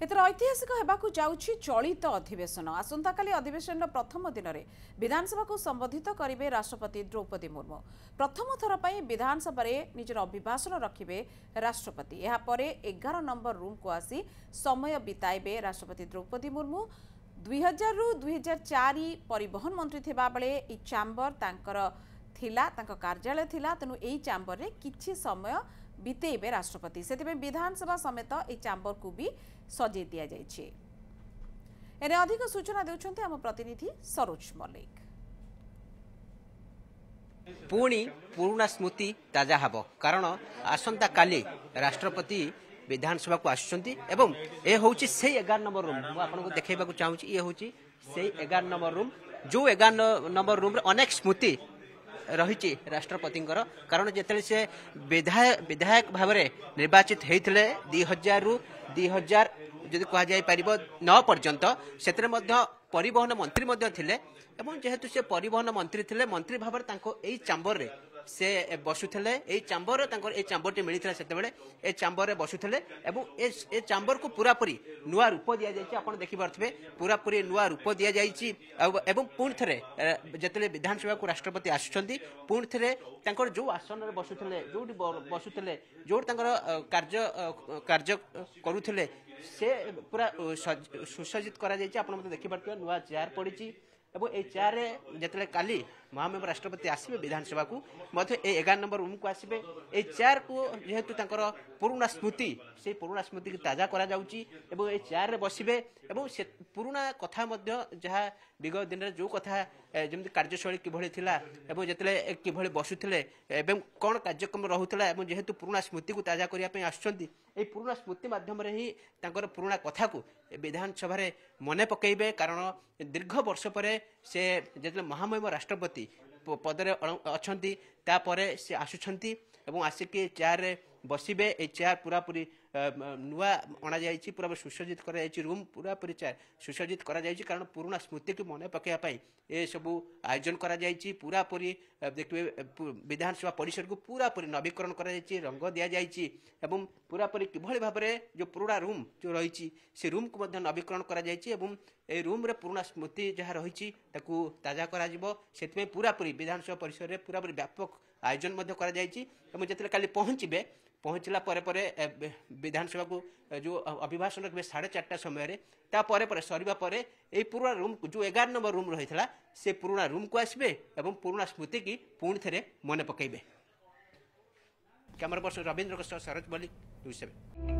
एथर ऐतिहासिक होगाकू जाउछि चलित अधिवेशन आसंता काली अधिवेशन प्रथम दिन में विधानसभा को संबोधित करेंगे राष्ट्रपति द्रौपदी मुर्मू। प्रथम थर पर विधानसभा निजर अभिभाषण रखिबे राष्ट्रपति। यापर 11 नंबर रूम को आसी समय बिताइबे राष्ट्रपति द्रौपदी मुर्मू। 2000 रु 2004 परिवहन मंत्री थिबा बेले ई चैम्बर तांकर कार्यालय थिला, तेणु एई चैम्बर रे किछि समय बितेबे राष्ट्रपति। से विधानसभा समेत ए चैम्बर को भी सजे दिया जाइछे। एने अधिक सूचना देउछन्ते हम प्रतिनिधि सरोज मल्लिक। पुणी पुराना स्मृति ताजा हब कारण आसंता काली राष्ट्रपति विधानसभा को आसुचंती एवं ए होची से 11 नंबर रूम मु आपनको देखाइबाकू चाहूची। ये होची से 11 नंबर रूम जो 11 नंबर रूम रे अनेक स्मृति रही राष्ट्रपति कारण जिते से विधायक भाव में निर्वाचित होते 2000 रु 2000 जदि कह 9 पर्यंत से परिवहन मंत्री थिले एवं जेहेतु से परिवहन मंत्री थिले मंत्री भाव में चैम्बर रे से बसुले चैम्बर चैम्बर मिलता से चैम्बर रे बसुले ए चैम्बर को पूरापूरी नुआ रूप दि जाइए। आप देखिपे पूरापूरी नुआ रूप दि जाइए। पुणी थे जिते विधानसभा को राष्ट्रपति आसुंच पुणी थे जो आसन बसुले जो बसुले जो कार्य करुले से पूरा सुसज्जित कर देखिपे नुआ चेयर पड़ी और ये चेयर जिते काली महामहिम राष्ट्रपति आसवे विधानसभा को 11 नंबर रूम को आसवे ये चेयर को जेहेतु पुराना स्मृति से पुराना स्मृति की ताजा करा जाउची एवं ये चेयर रे बसिबे एवं से पुराना कथा जहाँ विगत दिन में जो कथा जमी कार्यशैली किभली थिला एवं जिते किभली बसुले एवं कौन कार्यक्रम रोला एवं जेहेतु पुराना स्मृति को ताजा करने आसुचंती ये पुराना स्मृति माध्यम ही पुराना कथा को विधानसभा मन पकेबे कारण दीर्घ वर्ष पर से जिते महामहिम राष्ट्रपति पदरे अछंती तापर से आसुछंती एवं आसिक चेयर रे बसिबे। ए चेयर पूरापूरी नुआ अणा जाइए पूरा सुसज्जित कर रूम पूरापूरी चेयर सुसज्जित कर कारण पुराना स्मृति को मन पकड़ाई ये सबू आयोजन कर पूरापूरी देखिए विधानसभा परिसर को पूरापूरी नवीकरण कर रंग दि जाइए एवं पूरापूरी किभली भाव में जो पुराना रूम जो रही से रूम को नवीकरण कर रूम रे पुराना स्मृति जहाँ रही ताजा कर पूरापूरी विधानसभा परिसर में पूरापूरी व्यापक आयोजन कर जिते काली पहुँचला विधानसभा को जो अभिभाषण रखिए 4:30 समय सरिबा परे ए पुराना रूम जो 11 नंबर रूम रही से पुराना रूम को आसबे एवं पुराना स्मृति की पुणी थे मन पकेबे। Camera person Rabindra Saroj Mallick, news 7।